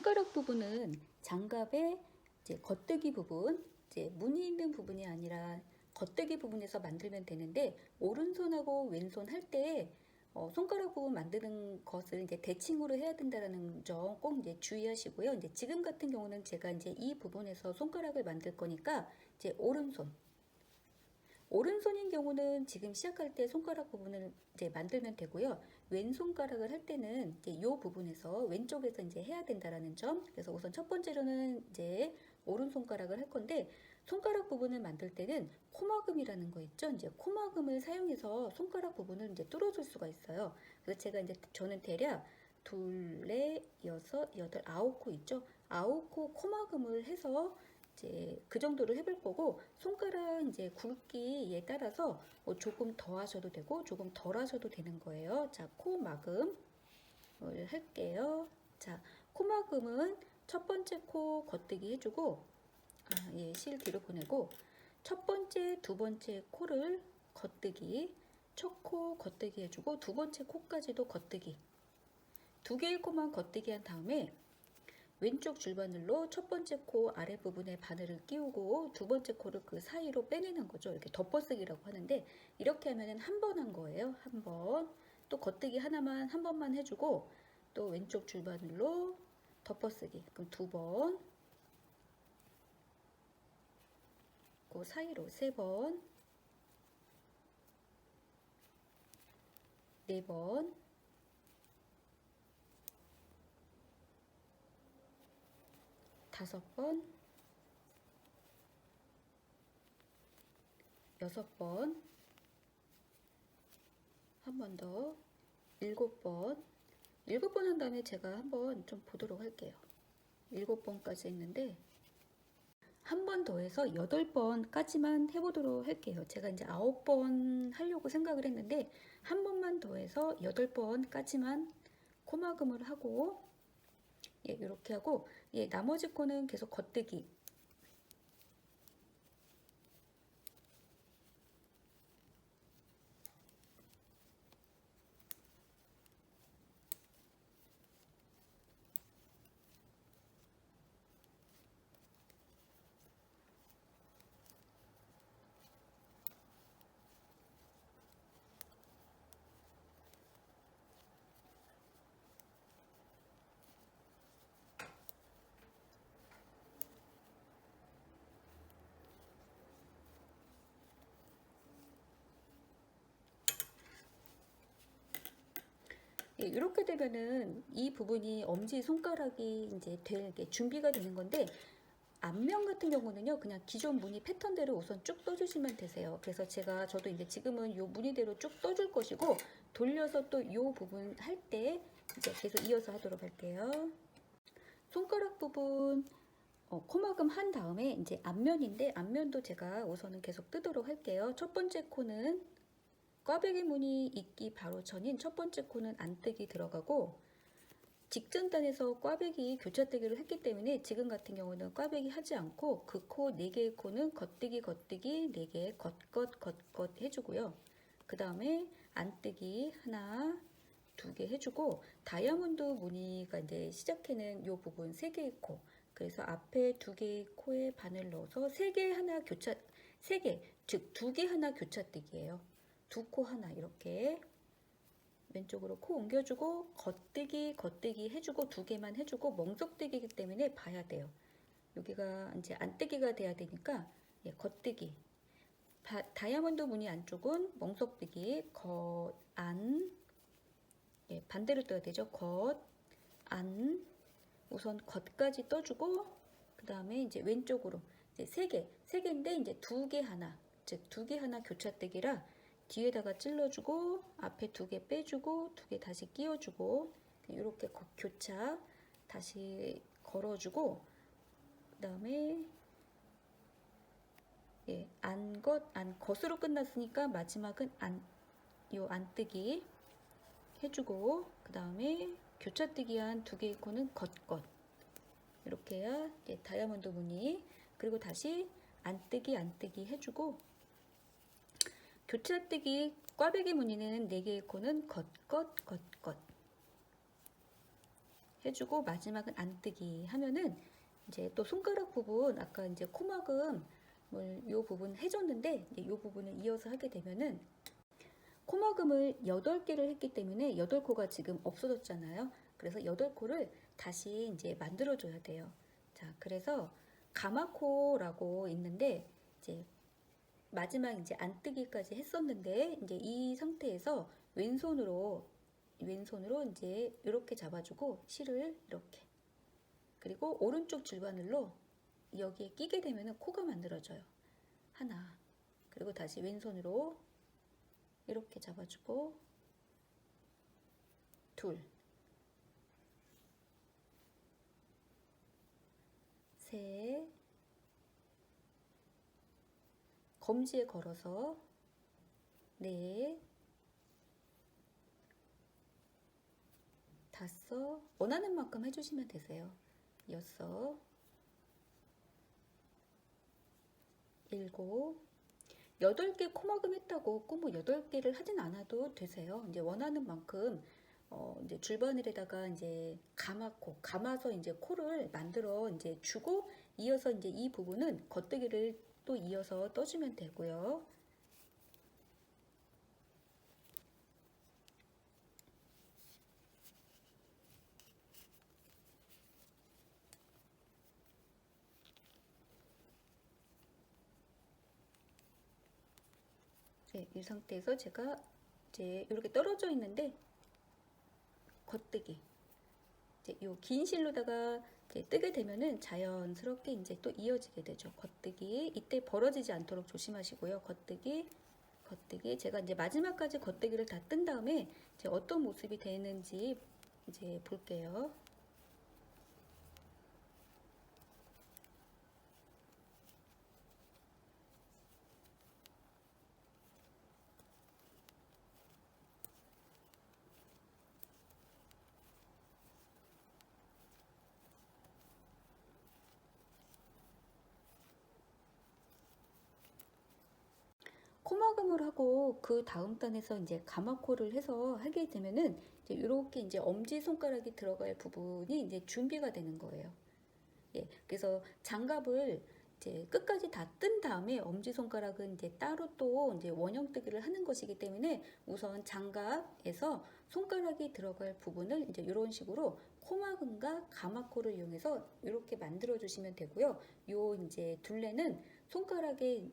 손가락 부분은 장갑의 이제 겉뜨기 부분, 이제 무늬 있는 부분이 아니라 겉뜨기 부분에서 만들면 되는데, 오른손하고 왼손 할 때 손가락 부분 만드는 것을 이제 대칭으로 해야 된다는 점 꼭 이제 주의하시고요. 이제 지금 같은 경우는 제가 이제 이 부분에서 손가락을 만들 거니까 이제 오른손인 경우는 지금 시작할 때 손가락 부분을 이제 만들면 되고요. 왼손가락을 할 때는 이제 이 부분에서 왼쪽에서 이제 해야 된다라는 점. 그래서 우선 첫 번째로는 이제 오른손가락을 할 건데, 손가락 부분을 만들 때는 코막음이라는 거 있죠. 이제 코막음을 사용해서 손가락 부분을 이제 뚫어줄 수가 있어요. 그래서 제가 이제 저는 대략 둘, 넷, 여섯, 여덟, 아홉 코 있죠. 아홉 코 코막음을 해서 이제 그 정도로 해볼 거고, 손가락 이제 굵기에 따라서 뭐 조금 더 하셔도 되고 조금 덜 하셔도 되는 거예요. 자, 코막음을 할게요. 자, 코막음은 첫 번째 코 겉뜨기 해주고, 실 뒤로 보내고, 첫 번째, 두 번째 코를 겉뜨기, 첫 코 겉뜨기 해주고, 두 번째 코까지도 겉뜨기, 두 개의 코만 겉뜨기 한 다음에 왼쪽 줄바늘로 첫 번째 코 아랫부분에 바늘을 끼우고 두 번째 코를 그 사이로 빼내는 거죠. 이렇게 덮어쓰기라고 하는데, 이렇게 하면은 한 번 한 거예요. 한 번. 또 겉뜨기 하나만 한 번만 해주고, 또 왼쪽 줄바늘로 덮어쓰기. 그럼 두 번. 그 사이로 세 번. 네 번. 다섯 번. 여섯 번. 한 번 더. 일곱 번. 일곱 번 한 다음에 제가 한번 좀 보도록 할게요. 일곱 번까지 했는데, 한 번 더 해서 8번까지만 해보도록 할게요. 제가 이제 9번 하려고 생각을 했는데, 한 번만 더 해서 8번까지만 코막음을 하고, 이렇게 하고, 나머지 코는 계속 겉뜨기. 이렇게 되면은 이 부분이 엄지 손가락이 이제 될 게 준비가 되는 건데, 앞면 같은 경우는요, 그냥 기존 무늬 패턴대로 우선 쭉 떠주시면 되세요. 그래서 저도 이제 지금은 요 무늬대로 쭉 떠줄 것이고, 돌려서 또 요 부분 할 때 이제 계속 이어서 하도록 할게요. 손가락 부분 코막음 한 다음에 이제 앞면인데, 앞면도 제가 우선은 계속 뜨도록 할게요. 첫 번째 코는 꽈배기 무늬 있기 바로 전인 첫 번째 코는 안뜨기 들어가고, 직전단에서 꽈배기 교차뜨기를 했기 때문에 지금 같은 경우는 꽈배기 하지 않고 그 코 4개의 코는 겉뜨기 4개 겉 해주고요. 그 다음에 안뜨기 하나 2개 해주고, 다이아몬드 무늬가 이제 시작하는 요 부분 3개의 코, 그래서 앞에 2개의 코에 바늘 넣어서 3개 하나 교차, 3개, 즉 2개 하나 교차뜨기예요. 두 코 하나 이렇게 왼쪽으로 코 옮겨주고 겉뜨기 해주고 2개만 해주고, 멍석뜨기이기 때문에 봐야 돼요. 여기가 이제 안뜨기가 돼야 되니까 겉뜨기. 다이아몬드 무늬 안쪽은 멍석뜨기, 겉, 안. 반대로 떠야 되죠. 겉, 안. 우선 겉까지 떠주고, 그 다음에 이제 왼쪽으로 이제 3개인데 이제 2개 하나, 즉 2개 하나 교차뜨기라 뒤에다가 찔러주고, 앞에 2개 빼주고, 2개 다시 끼워주고, 이렇게 교차 다시 걸어주고, 그 다음에 겉으로 끝났으니까 마지막은 안뜨기 해주고, 그 다음에 교차뜨기 한 2개의 코는 겉 이렇게 해야 다이아몬드 무늬. 그리고 다시 안뜨기 해주고, 교차뜨기 꽈배기 무늬는 4개의 코는 겉. 해주고 마지막은 안뜨기 하면은 이제 또 손가락 부분 아까 이제 코막음을 요 부분 해줬는데 이제 요 부분을 이어서 하게 되면은 코막음을 8개를 했기 때문에 8코가 지금 없어졌잖아요. 그래서 8코를 다시 이제 만들어 줘야 돼요. 자, 그래서 가마코라고 있는데 이제 마지막 이제 안뜨기까지 했었는데 이제 이 상태에서 왼손으로 이제 이렇게 잡아주고 실을 이렇게, 그리고 오른쪽 줄바늘로 여기에 끼게 되면은 코가 만들어져요. 하나, 그리고 다시 왼손으로 이렇게 잡아주고 둘, 셋, 검지에 걸어서 넷, 다섯, 원하는 만큼 해주시면 되세요. 여섯, 일곱, 8개 코막음 했다고 꼭 뭐 8개를 하진 않아도 되세요. 이제 원하는 만큼 이제 줄바늘에다가 이제 감아서 이제 코를 만들어 이제 주고, 이어서 이제 이 부분은 겉뜨기를 또 이어서 떠주면 되고요. 네, 이 상태에서 제가 이제 이렇게 떨어져 있는데 겉뜨기, 이제 요 긴 실로다가 이제 뜨게 되면은 자연스럽게 이제 또 이어지게 되죠. 겉뜨기, 이때 벌어지지 않도록 조심하시고요. 겉뜨기, 겉뜨기. 제가 이제 마지막까지 겉뜨기를 다 뜬 다음에 이제 어떤 모습이 되는지 이제 볼게요. 코막음을 하고 그 다음 단에서 이제 가마코를 해서 하게 되면은 이제 이렇게 이제 엄지 손가락이 들어갈 부분이 이제 준비가 되는 거예요. 예, 그래서 장갑을 이제 끝까지 다 뜬 다음에 엄지 손가락은 이제 따로 또 이제 원형뜨기를 하는 것이기 때문에 우선 장갑에서 손가락이 들어갈 부분을 이제 이런 식으로 코막음과 가마코를 이용해서 이렇게 만들어 주시면 되고요. 요 이제 둘레는 손가락에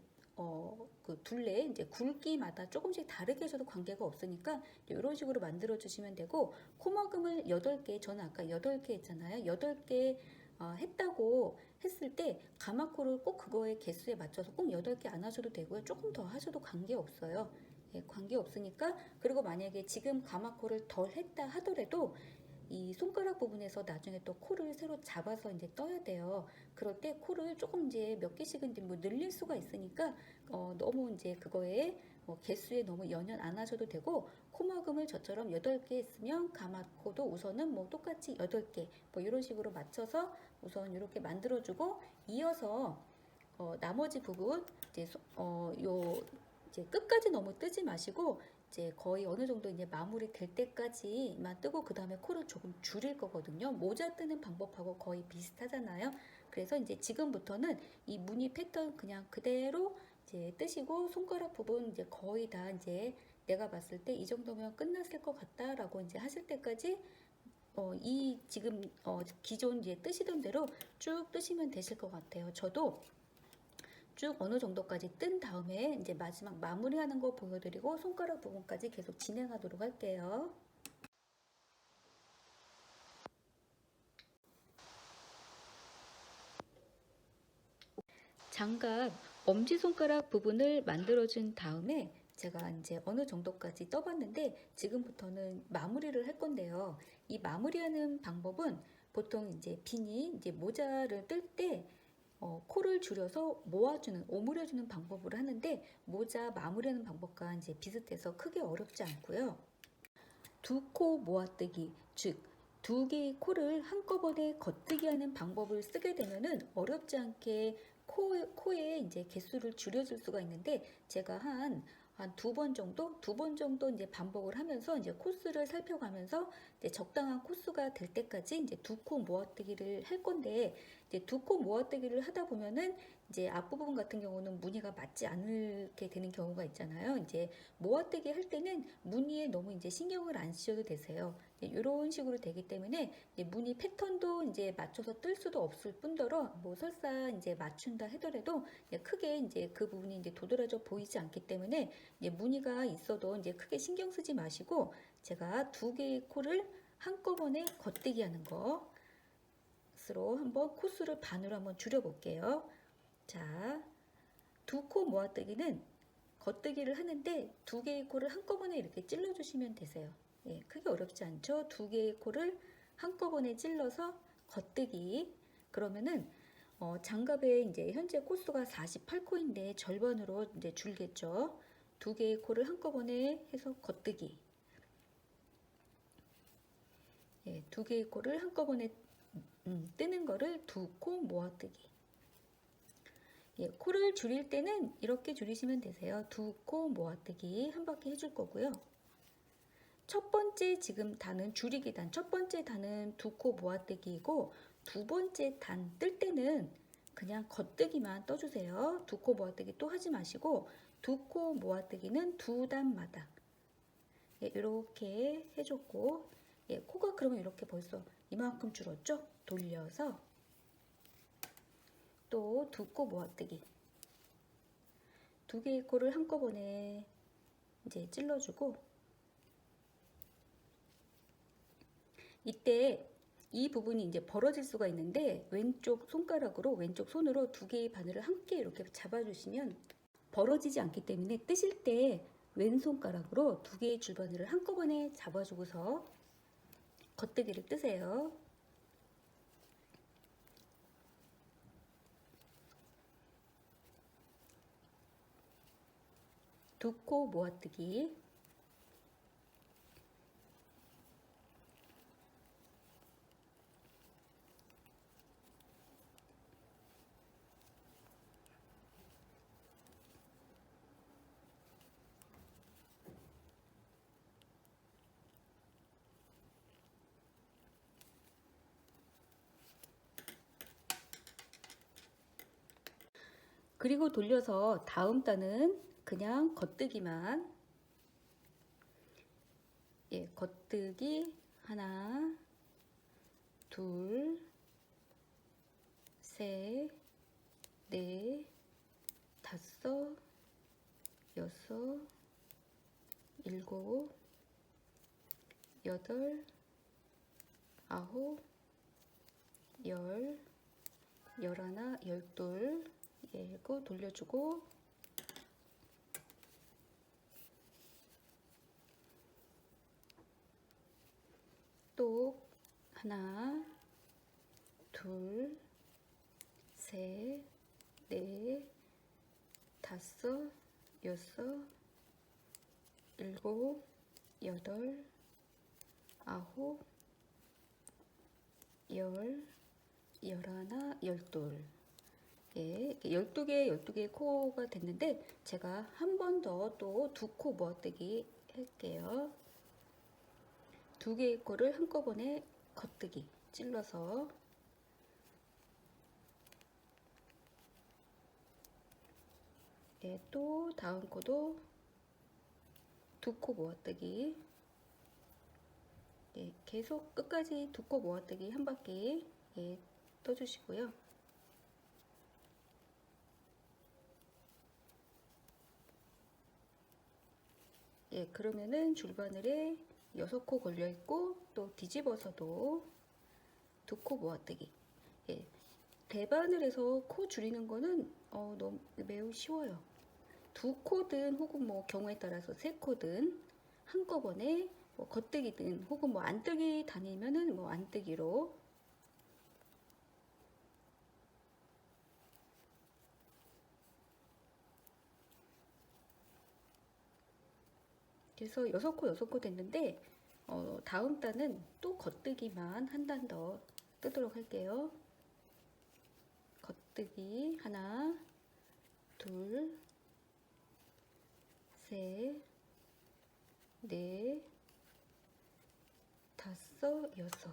그 둘레 이제 굵기마다 조금씩 다르게 해서도 관계가 없으니까 이런 식으로 만들어 주시면 되고, 코막음을 8개, 저는 아까 8개 했잖아요. 8개 했다고 했을 때 가마코를 꼭 그거의 개수에 맞춰서 꼭 8개 안 하셔도 되고요. 조금 더 하셔도 관계없어요. 예, 관계없으니까. 그리고 만약에 지금 가마코를 덜 했다 하더라도 이 손가락 부분에서 나중에 또 코를 새로 잡아서 이제 떠야 돼요. 그럴 때 코를 조금 이제 몇 개씩은 이제 뭐 늘릴 수가 있으니까 너무 이제 그거에 개수에 너무 연연 안 하셔도 되고, 코막음을 저처럼 8개 했으면 가마코도 우선은 뭐 똑같이 8개 뭐 이런 식으로 맞춰서 우선 이렇게 만들어주고, 이어서 나머지 부분 이제 요 이제 끝까지 너무 뜨지 마시고 이제 거의 어느 정도 이제 마무리 될 때까지만 뜨고 그 다음에 코를 조금 줄일 거거든요. 모자 뜨는 방법하고 거의 비슷하잖아요. 그래서 이제 지금부터는 이 무늬 패턴 그냥 그대로 이제 뜨시고, 손가락 부분 이제 거의 다 이제 내가 봤을 때 이 정도면 끝났을 것 같다라고 이제 하실 때까지 이 지금 기존 이제 뜨시던 대로 쭉 뜨시면 되실 것 같아요. 저도 쭉 어느 정도까지 뜬 다음에 이제 마지막 마무리하는 거 보여드리고 손가락 부분까지 계속 진행하도록 할게요. 장갑 엄지손가락 부분을 만들어준 다음에 제가 이제 어느 정도까지 떠봤는데 지금부터는 마무리를 할 건데요. 이 마무리하는 방법은 보통 이제 비니 이제 모자를 뜰때 코를 줄여서 모아주는, 오므려주는 방법으로 하는데, 모자 마무리하는 방법과 이제 비슷해서 크게 어렵지 않고요. 두 코 모아뜨기, 즉 두 개의 코를 한꺼번에 겉뜨기 하는 방법을 쓰게 되면은 어렵지 않게 코에 이제 개수를 줄여줄 수가 있는데, 제가 한 한 두 번 정도 이제 반복을 하면서 이제 코스를 살펴가면서 이제 적당한 코스가 될 때까지 이제 두 코 모아뜨기를 할 건데, 이제 두 코 모아뜨기를 하다 보면은 이제 앞부분 같은 경우는 무늬가 맞지 않게 되는 경우가 있잖아요. 이제 모아뜨기 할 때는 무늬에 너무 이제 신경을 안 쓰셔도 되세요. 이런 식으로 되기 때문에 이제 무늬 패턴도 이제 맞춰서 뜰 수도 없을 뿐더러 뭐 설사 이제 맞춘다 하더라도 크게 이제 그 부분이 이제 도드라져 보이지 않기 때문에 이제 무늬가 있어도 이제 크게 신경 쓰지 마시고, 제가 두 개의 코를 한꺼번에 겉대기 하는 것으로 한번 코스를 반으로 한번 줄여 볼게요. 자, 두 코 모아뜨기는 겉뜨기를 하는데 두 개의 코를 한꺼번에 이렇게 찔러 주시면 되세요. 예, 크게 어렵지 않죠? 두 개의 코를 한꺼번에 찔러서 겉뜨기. 그러면은 장갑의 이제 현재 코수가 48코인데 절반으로 이제 줄겠죠. 두 개의 코를 한꺼번에 해서 겉뜨기. 예, 두 개의 코를 한꺼번에 뜨는 거를 두 코 모아뜨기. 예, 코를 줄일 때는 이렇게 줄이시면 되세요. 두 코 모아뜨기 한 바퀴 해줄 거고요. 첫 번째 지금 단은 줄이기 단, 첫 번째 단은 두 코 모아뜨기이고, 두 번째 단 뜰 때는 그냥 겉뜨기만 떠주세요. 두 코 모아뜨기 또 하지 마시고, 두 코 모아뜨기는 두 단마다 예, 이렇게 해줬고, 예, 코가 그러면 이렇게 벌써 이만큼 줄었죠? 돌려서 또 두 코 모아뜨기, 두 개의 코를 한꺼번에 이제 찔러주고, 이때 이 부분이 이제 벌어질 수가 있는데 왼쪽 손가락으로, 왼쪽 손으로 두 개의 바늘을 함께 이렇게 잡아주시면 벌어지지 않기 때문에 뜨실 때 왼손가락으로 두 개의 줄바늘을 한꺼번에 잡아주고서 겉뜨기를 뜨세요. 두 코 모아뜨기. 그리고 돌려서 다음 단은 그냥 겉뜨기만, 예, 겉뜨기 하나, 둘, 셋, 넷, 다섯, 여섯, 일곱, 여덟, 아홉, 열, 열하나, 열둘, 예, 이거 돌려주고, 또 하나, 둘, 셋, 넷, 다섯, 여섯, 일곱, 여덟, 아홉, 열, 열하나, 열둘. 예, 12개 코가 됐는데 제가 한 번 더 또 두 코 모아뜨기 할게요. 두 개의 코를 한꺼번에 겉뜨기 찔러서, 예, 또 다음 코도 두 코 모아뜨기, 예, 계속 끝까지 두 코 모아뜨기 한 바퀴, 예, 떠주시고요. 예, 그러면은 줄바늘에 6코 걸려 있고 또 뒤집어서도 두 코 모아뜨기. 예, 대바늘에서 코 줄이는 거는 너무 매우 쉬워요. 두 코든 혹은 뭐 경우에 따라서 세 코든 한꺼번에 뭐 겉뜨기든 혹은 뭐 안뜨기 다니면은 뭐 안뜨기로, 그래서 6코 됐는데 다음 단은 또 겉뜨기만 한 단 더 뜨도록 할게요. 겉뜨기 하나, 둘, 셋, 넷, 다섯, 여섯.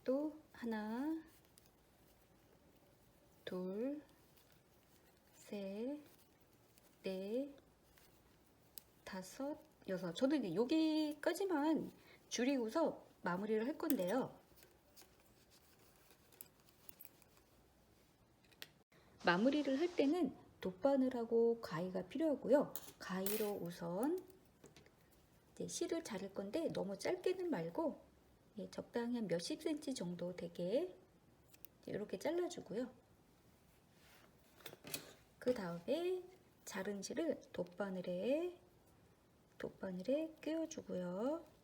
또 하나, 둘, 셋, 넷, 다섯, 여섯. 저는 이제 여기까지만 줄이고서 마무리를 할 건데요. 마무리를 할 때는 돗바늘하고 가위가 필요하고요. 가위로 우선 이제 실을 자를 건데 너무 짧게는 말고 적당히 한 몇십 cm 정도 되게 이렇게 잘라주고요. 그 다음에 자른 실을 돗바늘에 끼워주고요.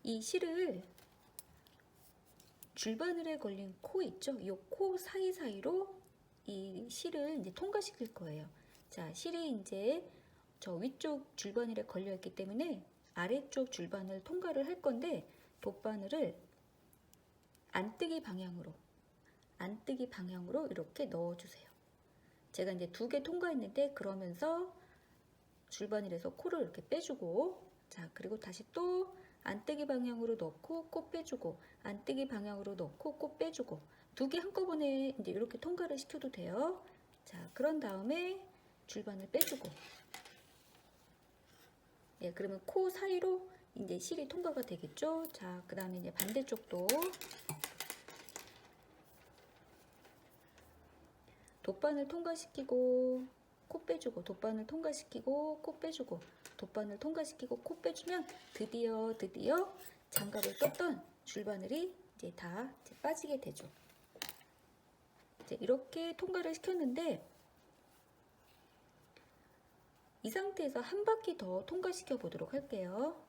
이 실을 줄바늘에 걸린 코 있죠? 이 코 사이사이로 이 실을 이제 통과시킬 거예요. 자, 실이 이제 저 위쪽 줄바늘에 걸려 있기 때문에 아래쪽 줄바늘 통과를 할 건데 돗바늘을 안뜨기 방향으로 이렇게 넣어주세요. 제가 이제 2개 통과했는데 그러면서 줄바늘에서 코를 이렇게 빼주고, 자, 그리고 다시 또 안뜨기 방향으로 넣고 코 빼주고, 안뜨기 방향으로 넣고 코 빼주고, 2개 한꺼번에 이제 이렇게 통과를 시켜도 돼요. 자, 그런 다음에 줄바늘 빼주고, 예, 그러면 코 사이로 이제 실이 통과가 되겠죠. 자, 그 다음에 이제 반대쪽도 돗바늘 통과시키고 코 빼주고, 돗바늘 통과시키고 코 빼주고, 돗바늘 통과시키고 코 빼주면 드디어 장갑을 꼈던 줄바늘이 이제 다 빠지게 되죠. 이제 이렇게 통과를 시켰는데 이 상태에서 한 바퀴 더 통과시켜 보도록 할게요.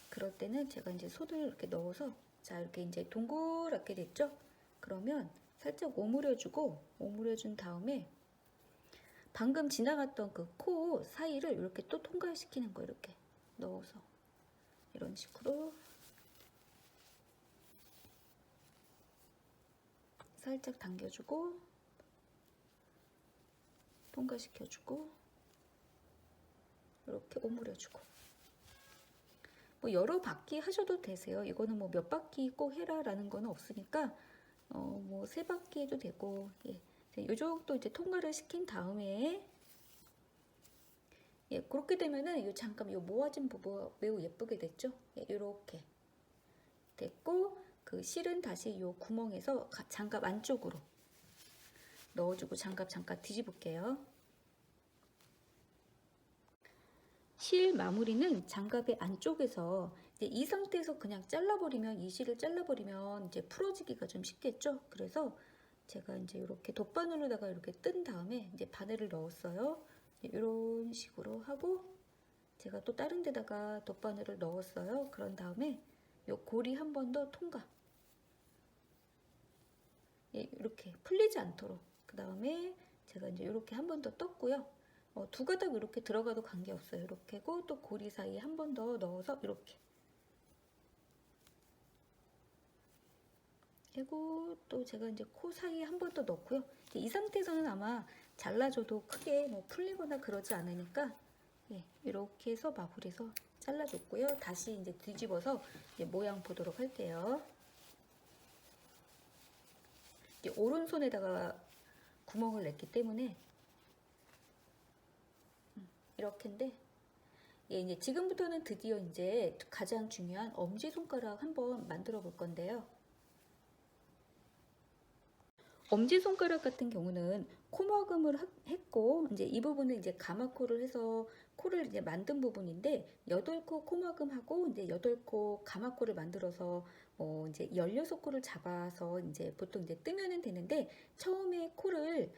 그럴 때는 제가 이제 손을 이렇게 넣어서, 자, 이렇게 이제 동그랗게 됐죠? 그러면 살짝 오므려준 다음에 방금 지나갔던 그 코 사이를 이렇게 또 통과시키는 거예요. 이렇게 넣어서 이런 식으로 살짝 당겨주고 통과시켜주고 이렇게 오므려주고, 뭐 여러 바퀴 하셔도 되세요. 이거는 뭐 몇 바퀴 꼭 해라 라는 건 없으니까 뭐 3바퀴 해도 되고, 예. 이 정도 이제 통과를 시킨 다음에, 예, 그렇게 되면은 잠깐 모아진 부분 매우 예쁘게 됐죠? 예, 이렇게 됐고, 그 실은 다시 이 구멍에서 장갑 안쪽으로 넣어주고 장갑 잠깐 뒤집을게요. 실 마무리는 장갑의 안쪽에서, 이제 이 상태에서 그냥 잘라버리면, 이 실을 잘라버리면 이제 풀어지기가 좀 쉽겠죠? 그래서 제가 이제 이렇게 돗바늘로다가 이렇게 뜬 다음에 이제 바늘을 넣었어요. 이런 식으로 하고, 제가 또 다른 데다가 돗바늘을 넣었어요. 그런 다음에 이 고리 한 번 더 통과. 예, 이렇게 풀리지 않도록. 그 다음에 제가 이제 이렇게 한 번 더 떴고요. 2가닥 이렇게 들어가도 관계없어요. 이렇게 하고 또 고리 사이에 한 번 더 넣어서 이렇게. 그리고 또 제가 이제 코 사이에 한 번 더 넣고요. 이 상태에서는 아마 잘라줘도 크게 뭐 풀리거나 그러지 않으니까, 예, 이렇게 해서 마무리해서 잘라줬고요. 다시 이제 뒤집어서 이제 모양 보도록 할게요. 이제 오른손에다가 구멍을 냈기 때문에 이렇게인데, 예, 이제 지금부터는 드디어 이제 가장 중요한 엄지손가락 한번 만들어 볼 건데요. 엄지손가락 같은 경우는 코막음을 했고, 이제 이 부분은 이제 가마코를 해서 코를 이제 만든 부분인데, 8코 코막음하고 이제 8코 가마코를 만들어서 이제 16코를 잡아서 이제 보통 이제 뜨면은 되는데, 처음에 코를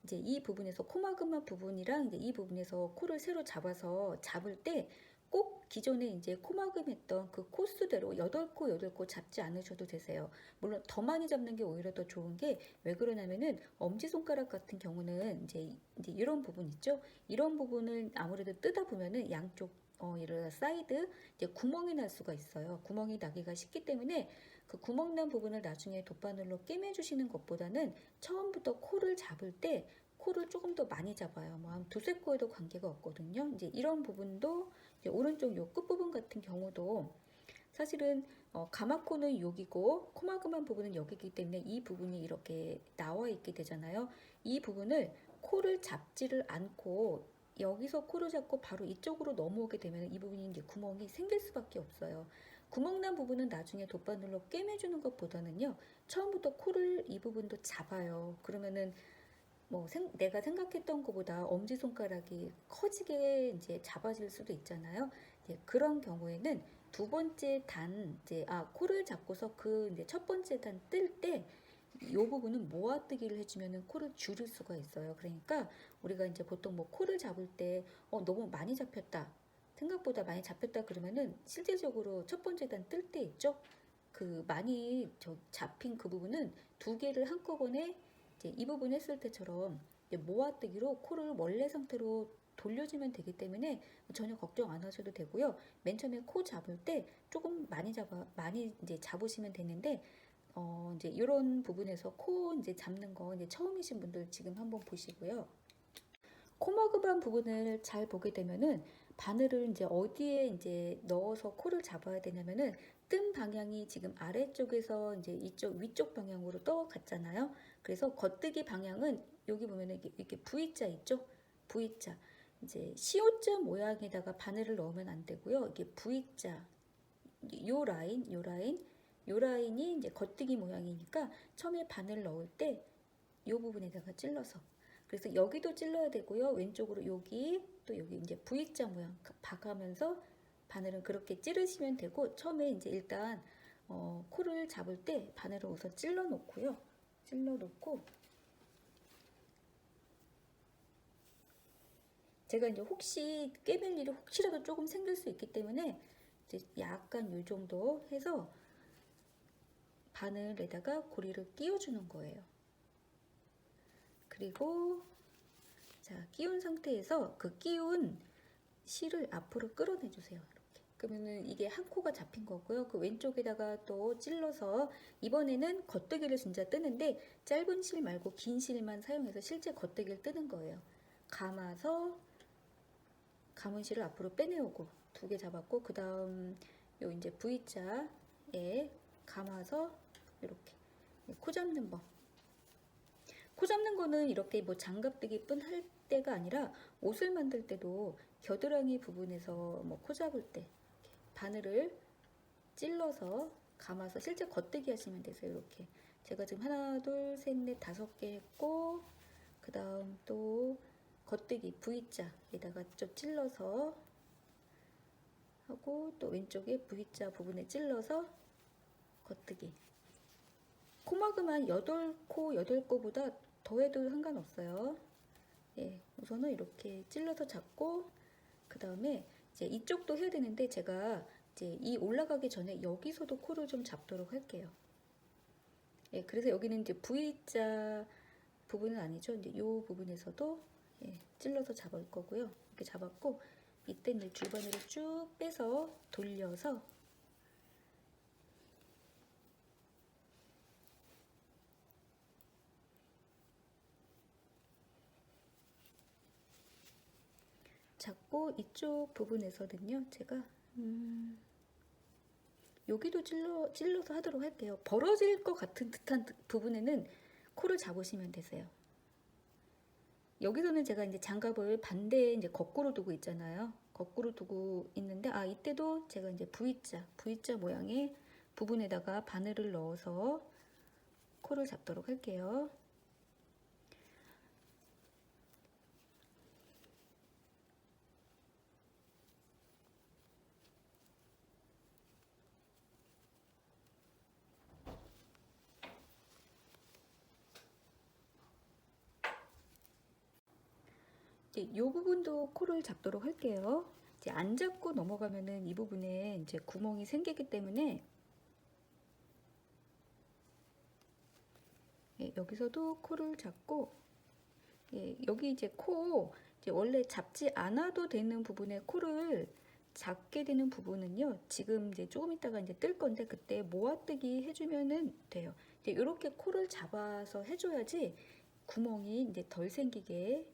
이제 이 부분에서 코막음한 부분이랑 이제 이 부분에서 코를 새로 잡아서 잡을 때 꼭 기존에 이제 코막음했던 그 코수대로 8코 잡지 않으셔도 되세요. 물론 더 많이 잡는 게 오히려 더 좋은 게 왜 그러냐면은 엄지손가락 같은 경우는 이제 이런 부분 있죠? 이런 부분을 아무래도 뜨다 보면은 양쪽 예를 들어 사이드 이제 구멍이 날 수가 있어요. 구멍이 나기가 쉽기 때문에 그 구멍 난 부분을 나중에 돗바늘로 꿰매주시는 것보다는 처음부터 코를 잡을 때 코를 조금 더 많이 잡아요. 뭐 한 두세 코에도 관계가 없거든요. 이제 이런 부분도 이제 오른쪽 요 끝부분 같은 경우도 사실은 가마코는 여기고 코막음한 부분은 여기이기 때문에 이 부분이 이렇게 나와 있게 되잖아요. 이 부분을 코를 잡지를 않고 여기서 코를 잡고 바로 이쪽으로 넘어오게 되면 이 부분이 이제 구멍이 생길 수밖에 없어요. 구멍 난 부분은 나중에 돗바늘로 꿰매주는 것보다는요, 처음부터 코를 이 부분도 잡아요. 그러면은 뭐 내가 생각했던 것보다 엄지손가락이 커지게 이제 잡아질 수도 있잖아요. 이제 그런 경우에는 두 번째 단 이제 코를 잡고서 그 이제 첫 번째 단 뜰 때 이 부분은 모아뜨기를 해주면은 코를 줄일 수가 있어요. 그러니까 우리가 이제 보통 뭐 코를 잡을 때 너무 많이 잡혔다, 생각보다 많이 잡혔다 그러면은 실제적으로 첫 번째 단 뜰 때 있죠. 그 많이 잡힌 그 부분은 두 개를 한꺼번에 이제 이 부분 했을 때처럼 모아뜨기로 코를 원래 상태로 돌려주면 되기 때문에 전혀 걱정 안 하셔도 되고요. 맨 처음에 코 잡을 때 조금 많이 이제 잡으시면 되는데 이제 이런 부분에서 코 이제 잡는 거 이제 처음이신 분들 지금 한번 보시고요. 코머그반 부분을 잘 보게 되면은 바늘을 이제 어디에 이제 넣어서 코를 잡아야 되냐면은 뜬 방향이 지금 아래쪽에서 이제 이쪽 위쪽 방향으로 떠갔잖아요. 그래서 겉뜨기 방향은 여기 보면은 이렇게 V자 있죠? V자. 이제 시옷자 모양에다가 바늘을 넣으면 안 되고요. 이게 V자. 요 라인이 이제 겉뜨기 모양이니까 처음에 바늘 넣을 때 요 부분에다가 찔러서, 그래서 여기도 찔러야 되고요. 왼쪽으로 여기 또 여기 이제 V자 모양 봐가면서 바늘은 그렇게 찌르시면 되고, 처음에 이제 일단 코를 잡을 때 바늘을 우선 찔러 놓고요. 찔러 놓고 제가 이제 혹시 꿰맬 일이 혹시라도 조금 생길 수 있기 때문에 이제 약간 요 정도 해서 바늘에다가 고리를 끼워주는 거예요. 그리고 자, 끼운 상태에서 그 끼운 실을 앞으로 끌어내주세요. 이렇게. 그러면은 이게 한 코가 잡힌 거고요. 그 왼쪽에다가 또 찔러서 이번에는 겉뜨기를 진짜 뜨는데 짧은 실 말고 긴 실만 사용해서 실제 겉뜨기를 뜨는 거예요. 감아서 감은 실을 앞으로 빼내오고 두 개 잡았고, 그 다음 요 이제 V자에 감아서 이렇게 코 잡는 법. 코 잡는 거는 이렇게 뭐 장갑뜨기뿐 할 때가 아니라 옷을 만들 때도 겨드랑이 부분에서 뭐 코 잡을 때 바늘을 찔러서 감아서 실제 겉뜨기 하시면 되세요. 이렇게 제가 지금 하나, 둘, 셋, 넷, 5개 했고, 그 다음 또 겉뜨기 V자에다가 좀 찔러서 하고, 또 왼쪽에 V자 부분에 찔러서 겉뜨기. 코막음한 8코, 8코보다 더해도 상관없어요. 예, 우선은 이렇게 찔러서 잡고, 그 다음에 이제 이쪽도 해야 되는데 제가 이제 이 올라가기 전에 여기서도 코를 좀 잡도록 할게요. 예, 그래서 여기는 이제 V자 부분은 아니죠. 이제 이 부분에서도 찔러서 잡을 거고요. 이렇게 잡았고, 이때 이제 줄바늘을 쭉 빼서 돌려서 잡고, 이쪽 부분에서는요 제가 여기도 찔러서 하도록 할게요. 벌어질 것 같은 듯한 부분에는 코를 잡으시면 되세요. 여기서는 제가 이제 장갑을 반대에 이제 거꾸로 두고 있잖아요. 거꾸로 두고 있는데 이때도 제가 이제 V자 모양의 부분에다가 바늘을 넣어서 코를 잡도록 할게요. 이 부분도 코를 잡도록 할게요. 이제 안 잡고 넘어가면은 이 부분에 이제 구멍이 생기기 때문에 예, 여기서도 코를 잡고 예, 여기 이제 코 이제 원래 잡지 않아도 되는 부분에 코를 잡게 되는 부분은요. 지금 이제 조금 있다가 이제 뜰 건데 그때 모아뜨기 해주면은 돼요. 이제 이렇게 코를 잡아서 해줘야지 구멍이 이제 덜 생기게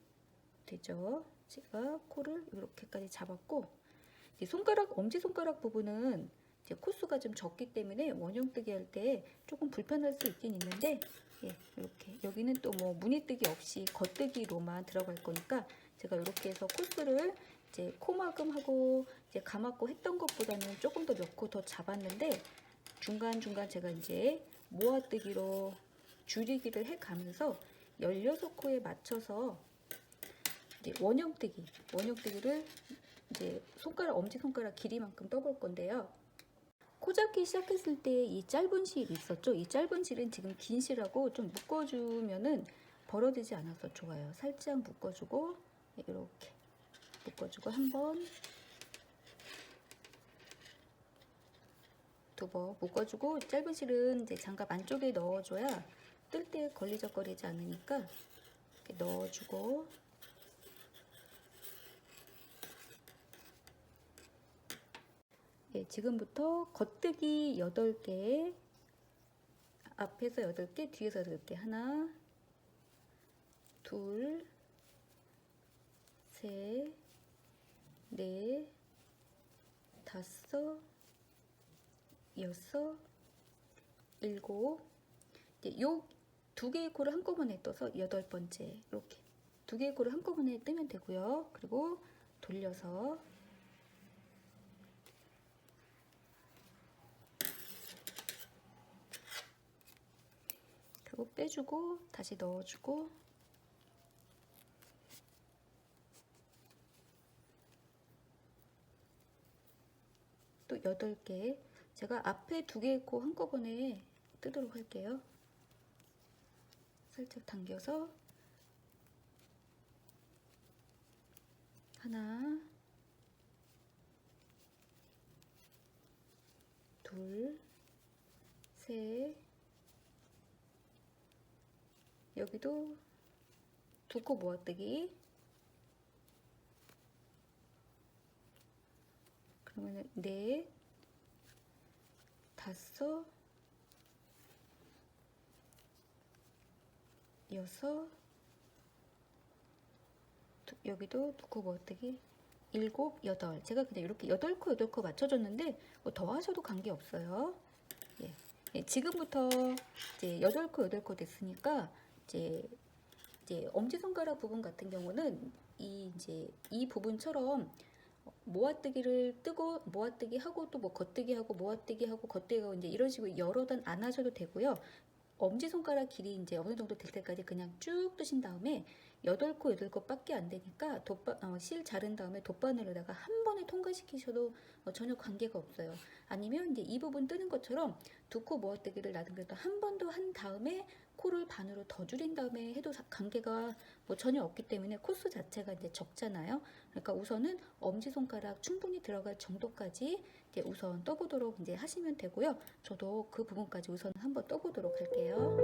되죠. 제가 코를 이렇게까지 잡았고 이제 손가락 엄지손가락 부분은 이제 코수가 좀 적기 때문에 원형뜨기 할 때 조금 불편할 수 있긴 있는데 예, 이렇게 여기는 또 뭐 무늬뜨기 없이 겉뜨기로만 들어갈 거니까 제가 이렇게 해서 코스를 이제 코막음하고 이제 감았고 했던 것보다는 조금 더 몇 코 더 잡았는데 중간중간 제가 이제 모아뜨기로 줄이기를 해 가면서 16코에 맞춰서 이제 원형뜨기를 이제 손가락 엄지손가락 길이만큼 떠볼 건데요. 코 잡기 시작했을 때 이 짧은 실 있었죠? 이 짧은 실은 지금 긴 실하고 좀 묶어주면은 벌어지지 않아서 좋아요. 살짝 묶어주고 이렇게 묶어주고 한 번, 두 번 묶어주고 짧은 실은 이제 장갑 안쪽에 넣어줘야 뜰 때 걸리적거리지 않으니까 이렇게 넣어주고 예, 지금부터 겉뜨기 8개 앞에서 8개 뒤에서 8개 하나 둘 셋 넷 다섯 여섯 일곱 이제 요 2개의 코를 한꺼번에 떠서 8번째 이렇게 2개의 코를 한꺼번에 뜨면 되고요. 그리고 돌려서 그리고 빼주고 다시 넣어주고 또 8개 제가 앞에 2개의 코 한꺼번에 뜨도록 할게요. 살짝 당겨서 하나 둘 셋 여기도 2코 모아뜨기 그러면은 4 5 6 여기도 2코 모아뜨기 7 8 제가 그냥 이렇게 8코 맞춰줬는데 뭐 더 하셔도 관계없어요. 예. 예, 지금부터 이제 8코 됐으니까 이제 엄지손가락 부분 같은 경우는 이 부분처럼 모아뜨기를 뜨고 모아뜨기 하고 또 뭐 겉뜨기 하고 모아뜨기 하고 겉뜨기 하고 이제 이런 식으로 여러 단 안 하셔도 되고요. 엄지손가락 길이 이제 어느 정도 될 때까지 그냥 쭉 뜨신 다음에 8코 밖에 안 되니까 실 자른 다음에 돗바늘에다가 한 번에 통과시키셔도 전혀 관계가 없어요. 아니면 이제 이 부분 뜨는 것처럼 2코 모아뜨기를 나는 그래도 한 번 더 한 다음에 코를 반으로 더 줄인 다음에 해도 관계가 뭐 전혀 없기 때문에 코수 자체가 이제 적잖아요. 그러니까 우선은 엄지손가락 충분히 들어갈 정도까지 이제 우선 떠보도록 이제 하시면 되고요. 저도 그 부분까지 우선 한번 떠보도록 할게요.